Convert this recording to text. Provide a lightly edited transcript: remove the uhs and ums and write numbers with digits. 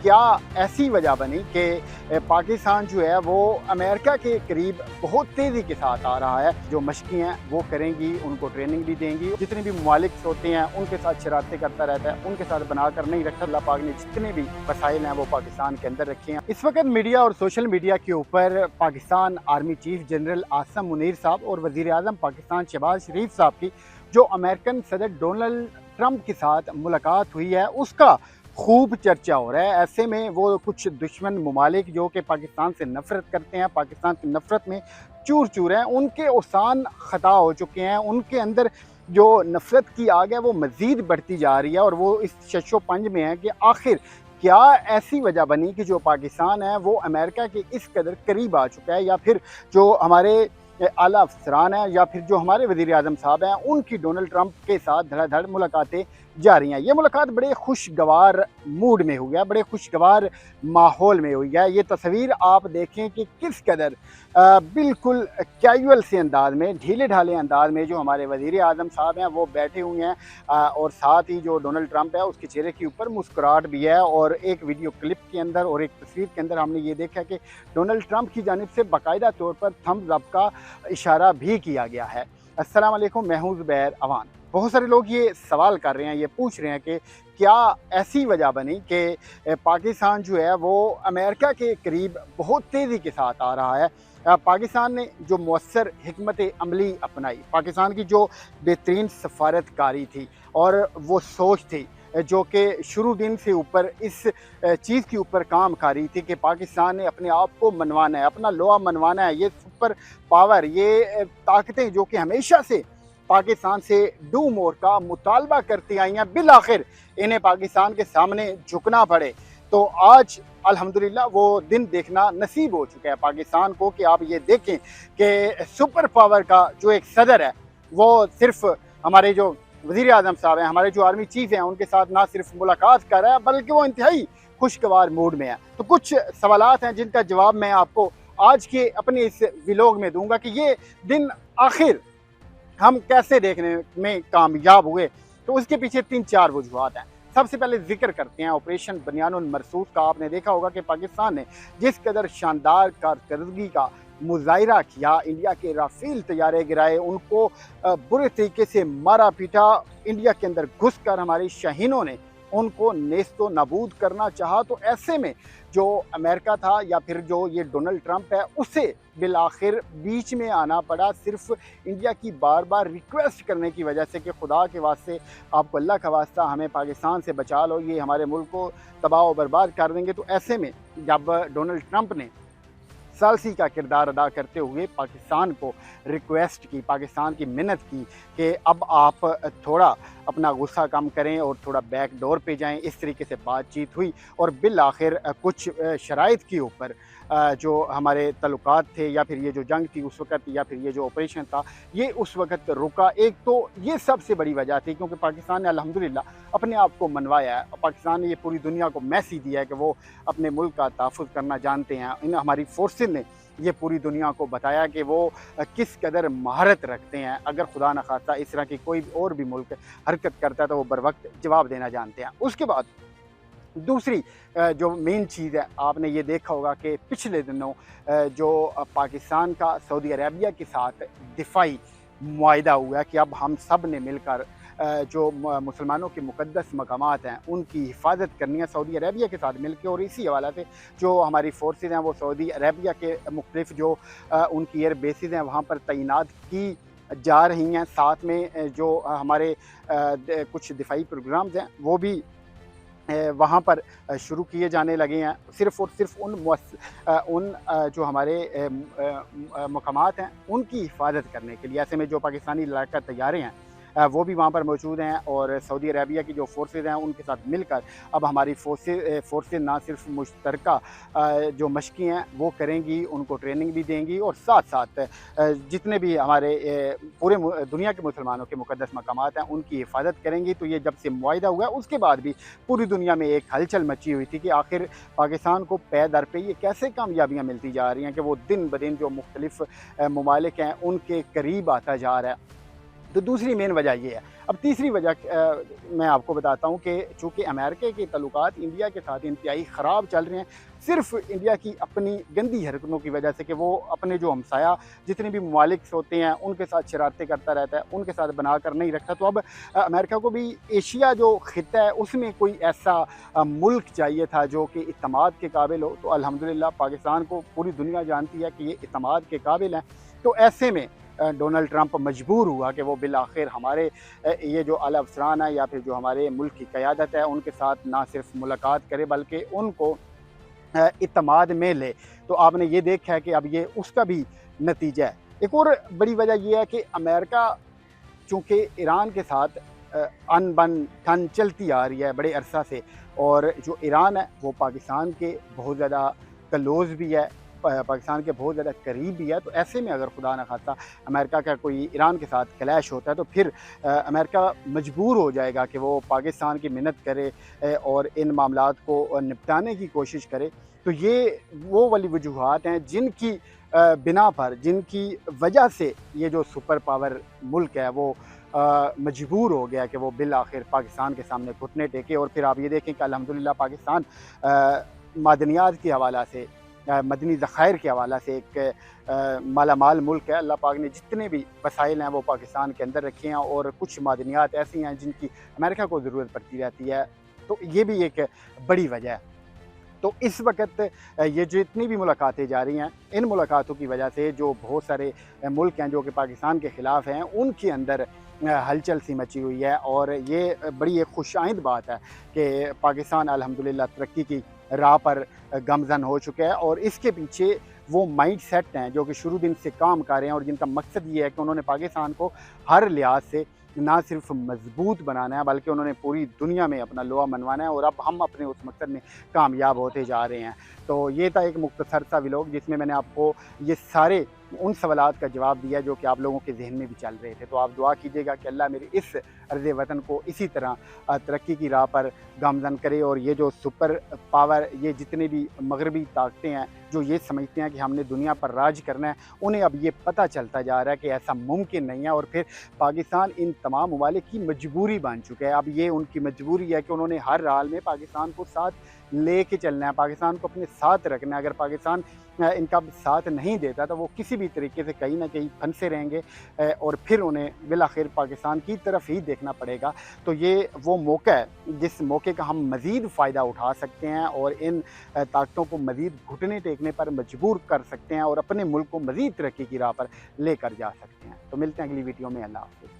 क्या ऐसी वजह बनी कि पाकिस्तान जो है वो अमेरिका के करीब बहुत तेज़ी के साथ आ रहा है। जो मशक़ें हैं वो करेंगी, उनको ट्रेनिंग भी देंगी। जितने भी ममालिक होते हैं उनके साथ शरारतें करता रहता है, उनके साथ बनाकर नहीं रखता। अल्लाह पाक ने जितने भी वसाइल हैं वो पाकिस्तान के अंदर रखे हैं। इस वक्त मीडिया और सोशल मीडिया के ऊपर Pakistan army chief general Asim Munir साहब और वज़ीर आज़म पाकिस्तान शहबाज शरीफ साहब की जो अमेरिकन सदर डोनाल्ड ट्रंप के साथ मुलाकात हुई है उसका खूब चर्चा हो रहा है। ऐसे में वो कुछ दुश्मन ममालिक जो कि पाकिस्तान से नफ़रत करते हैं, पाकिस्तान की नफ़रत में चूर चूर हैं, उनके औसान ख़ता हो चुके हैं। उनके अंदर जो नफ़रत की आग है वो मज़ीद बढ़ती जा रही है और वो इस शशो पंज में है कि आखिर क्या ऐसी वजह बनी कि जो पाकिस्तान है वो अमेरिका के इस कदर करीब आ चुका है, या फिर जो हमारे आला अफसरान हैं या फिर जो हमारे वज़ीर आज़म साहब हैं उनकी डोनाल्ड ट्रंप के साथ धड़ाधड़ मुलाकातें जारी हैं। ये मुलाकात बड़े खुशगवार मूड में हुई है, बड़े खुशगवार माहौल में हुई है। ये तस्वीर आप देखें कि किस कदर बिल्कुल कैजुअल से अंदाज में, ढीले ढाले अंदाज में जो हमारे वज़ीर आज़म साहब हैं वो बैठे हुए हैं, और साथ ही जो डोनाल्ड ट्रंप है उसके चेहरे के ऊपर मुस्कुराहट भी है। और एक वीडियो क्लिप के अंदर और एक तस्वीर के अंदर हमने ये देखा कि डोनाल्ड ट्रंप की जानिब से बाकायदा तौर पर थम्स अप का इशारा भी किया गया है। अस्सलाम वालेकुम, मैं हूं ज़ुबैर अवान। बहुत सारे लोग ये सवाल कर रहे हैं, ये पूछ रहे हैं कि क्या ऐसी वजह बनी कि पाकिस्तान जो है वो अमेरिका के करीब बहुत तेज़ी के साथ आ रहा है। पाकिस्तान ने जो मौसर हिकमत अमली अपनाई, पाकिस्तान की जो बेहतरीन सफारतकारी थी और वो सोच थी जो कि शुरू दिन से ऊपर इस चीज़ के ऊपर काम कर रही थी कि पाकिस्तान ने अपने आप को मनवाना है, अपना लोहा मनवाना है। ये सुपर पावर, ये ताकतें जो कि हमेशा से पाकिस्तान से डू मोर का मुतालबा करती आई हैं, बिल आखिर इन्हें पाकिस्तान के सामने झुकना पड़े। तो आज अल्हम्दुलिल्लाह वो दिन देखना नसीब हो चुका है पाकिस्तान को कि आप ये देखें कि सुपर पावर का जो एक सदर है वो सिर्फ हमारे जो वज़ीर आज़म साहब हैं, हमारे जो आर्मी चीफ हैं, उनके साथ ना सिर्फ मुलाकात कर रहा है बल्कि वो इंतहाई खुशगवार मूड में है। तो कुछ सवालात हैं जिनका जवाब मैं आपको आज के अपने इस व्लॉग में दूंगा कि ये दिन आखिर हम कैसे देखने में कामयाब हुए। तो उसके पीछे 3-4 वजूहात हैं। सबसे पहले जिक्र करते हैं ऑपरेशन बनियानुल मरसूस का। आपने देखा होगा कि पाकिस्तान ने जिस कदर शानदार कारकर्दगी का मुजाहिरा किया, इंडिया के राफेल तैयारे गिराए, उनको बुरे तरीके से मारा पीटा, इंडिया के अंदर घुस कर हमारे शाहीनों ने उनको नेस्तो नाबूद करना चाहा। तो ऐसे में जो अमेरिका था या फिर जो ये डोनाल्ड ट्रंप है उसे बिल आखिर बीच में आना पड़ा, सिर्फ इंडिया की बार बार रिक्वेस्ट करने की वजह से कि खुदा के वास्ते आपको अल्लाह का वास्ता हमें पाकिस्तान से बचा लो, ये हमारे मुल्क को तबाह व बर्बाद कर देंगे। तो ऐसे में जब डोनाल्ड ट्रंप ने सालसी का किरदार अदा करते हुए पाकिस्तान को रिक्वेस्ट की, पाकिस्तान की मिन्नत की कि अब आप थोड़ा अपना गुस्सा कम करें और थोड़ा बैक डोर पे जाएं, इस तरीके से बातचीत हुई और बिल आखिर कुछ शराइत के ऊपर जो हमारे तल्लुकात थे या फिर ये जो जंग थी उस वक़्त या फिर ये जो ऑपरेशन था ये उस वक़्त रुका। एक तो ये सबसे बड़ी वजह थी क्योंकि पाकिस्तान ने अल्हम्दुलिल्लाह अपने आप को मनवाया है। पाकिस्तान ने ये पूरी दुनिया को मैसेज दिया है कि वो अपने मुल्क का तहफ़्फ़ुज़ करना जानते हैं। इन हमारी फोर्सेस ने ये पूरी दुनिया को बताया कि वो किस कदर महारत रखते हैं। अगर खुदा न खास्ता इस तरह की कोई और भी मुल्क हरकत करता है तो वो बर वक्त जवाब देना जानते हैं। उसके बाद दूसरी जो मेन चीज़ है, आपने ये देखा होगा कि पिछले दिनों जो पाकिस्तान का सऊदी अरेबिया के साथ दिफाई मुआहिदा हुआ है कि अब हम सब ने मिलकर जो मुसलमानों के मुक़द्दस मकामात हैं उनकी हिफाजत करनी है सऊदी अरेबिया के साथ मिलकर। और इसी हवाले से जो हमारी फोर्सेस हैं वो सऊदी अरेबिया के मुख्तलिफ जो उनकी एयर बेसिस हैं वहाँ पर तैनात की जा रही हैं। साथ में जो हमारे कुछ दिफाई प्रोग्राम्स हैं वो भी वहाँ पर शुरू किए जाने लगे हैं, सिर्फ़ और सिर्फ उन जो हमारे मकामात हैं उनकी हिफाजत करने के लिए। ऐसे में जो पाकिस्तानी लड़ाका तैयारे हैं वो भी वहाँ पर मौजूद हैं और सऊदी अरेबिया की जो फोर्सेस हैं उनके साथ मिलकर अब हमारी फोर्सेस ना सिर्फ मुश्तरका जो मशक़ें हैं वो करेंगी, उनको ट्रेनिंग भी देंगी और साथ साथ जितने भी हमारे पूरे दुनिया के मुसलमानों के मुक़द्दस मकामात हैं उनकी हिफाजत करेंगी। तो ये जब से मुआहिदा हुआ उसके बाद भी पूरी दुनिया में एक हलचल मची हुई थी कि आखिर पाकिस्तान को पे दर पे ये कैसे कामयाबियाँ मिलती जा रही हैं कि वो दिन ब दिन जो मुख्तलिफ ममालिक हैं उनके करीब आता जा रहा है। तो दूसरी मेन वजह ये है। अब तीसरी वजह मैं आपको बताता हूँ कि चूँकि अमेरिका के तल्लुकात इंडिया के साथ इंतहाई ख़राब चल रहे हैं, सिर्फ़ इंडिया की अपनी गंदी हरकतों की वजह से कि वो अपने जो हमसाया जितने भी ममालिक होते हैं उनके साथ शरारतें करता रहता है, उनके साथ बना कर नहीं रखता। तो अब अमेरिका को भी एशिया जो ख़ित्ता है उसमें कोई ऐसा मुल्क चाहिए था जो कि इत्मीनान के काबिल हो। तो अल्हम्दुलिल्लाह पाकिस्तान को पूरी दुनिया जानती है कि ये इत्मीनान के काबिल हैं। तो ऐसे में डोनाल्ड ट्रंप मजबूर हुआ कि वो बिल आखिर हमारे ये जो आला अफसरान है या फिर जो हमारे मुल्क की क़यादत है उनके साथ ना सिर्फ मुलाकात करे बल्कि उनको इत्मीनान में ले। तो आपने ये देखा है कि अब ये उसका भी नतीजा है। एक और बड़ी वजह ये है कि अमेरिका चूँकि ईरान के साथ अनबन ठन चलती आ रही है बड़े अरसा से, और जो ईरान है वो पाकिस्तान के बहुत ज़्यादा क्लोज़ भी है, पाकिस्तान के बहुत ज़्यादा करीब भी है। तो ऐसे में अगर खुदा न खास्ता अमेरिका का कोई ईरान के साथ क्लैश होता है तो फिर अमेरिका मजबूर हो जाएगा कि वो पाकिस्तान की मिन्नत करे और इन मामलात को निपटाने की कोशिश करे। तो ये वो वाली वजूहात हैं जिनकी बिना पर, जिनकी वजह से ये जो सुपर पावर मुल्क है वो मजबूर हो गया कि वो बिल आखिर पाकिस्तान के सामने घुटने टेके। और फिर आप ये देखें कि अल्हम्दुलिल्लाह पाकिस्तान मादनियात के हवाला से, मदनी ज़खायर के हवाला से एक मालामाल मुल्क है। अल्लाह पाक ने जितने भी वसाइल हैं वो पाकिस्तान के अंदर रखे हैं, और कुछ मादनियात ऐसी हैं जिनकी अमेरिका को ज़रूरत पड़ती रहती है। तो ये भी एक बड़ी वजह है। तो इस वक्त ये जितनी भी मुलाकातें जा रही हैं, इन मुलाकातों की वजह से जो बहुत सारे मुल्क हैं जो कि पाकिस्तान के ख़िलाफ़ हैं उनके अंदर हलचल सी मची हुई है। और ये बड़ी एक खुशाइंद बात है कि पाकिस्तान अल्हम्दुलिल्लाह तरक्की की राह पर गमज़न हो चुका है, और इसके पीछे वो माइंड सेट हैं जो कि शुरू दिन से काम कर रहे हैं और जिनका मकसद ये है कि उन्होंने पाकिस्तान को हर लिहाज से ना सिर्फ मजबूत बनाना है बल्कि उन्होंने पूरी दुनिया में अपना लोहा मनवाना है, और अब हम अपने उस मकसद में कामयाब होते जा रहे हैं। तो ये था एक मुख्तसर सा व्लॉग जिसमें मैंने आपको ये सारे उन सवालात का जवाब दिया जो कि आप लोगों के जहन में भी चल रहे थे। तो आप दुआ कीजिएगा कि अल्लाह मेरे इस अर्ज़ वतन को इसी तरह तरक्की की राह पर गामज़न करे, और ये जो सुपर पावर, ये जितने भी मगरबी ताकतें हैं जो ये समझते हैं कि हमने दुनिया पर राज करना है, उन्हें अब ये पता चलता जा रहा है कि ऐसा मुमकिन नहीं है। और फिर पाकिस्तान इन तमाम ममालिक की मजबूरी बन चुका है। अब ये उनकी मजबूरी है कि उन्होंने हर हाल में पाकिस्तान को साथ लेके चलना है, पाकिस्तान को अपने साथ रखना है। अगर पाकिस्तान इनका साथ नहीं देता तो वो किसी भी तरीके से कहीं ना कहीं फंसे रहेंगे, और फिर उन्हें बिलाखिर पाकिस्तान की तरफ ही देखना पड़ेगा। तो ये वो मौका है जिस मौके का हम मज़ीद फ़ायदा उठा सकते हैं और इन ताकतों को मज़ीद घुटने टेकने पर मजबूर कर सकते हैं और अपने मुल्क को मज़ीद तरक्की की राह पर लेकर जा सकते हैं। तो मिलते हैं अगली वीडियो में। अल्लाह हाफ़िज़।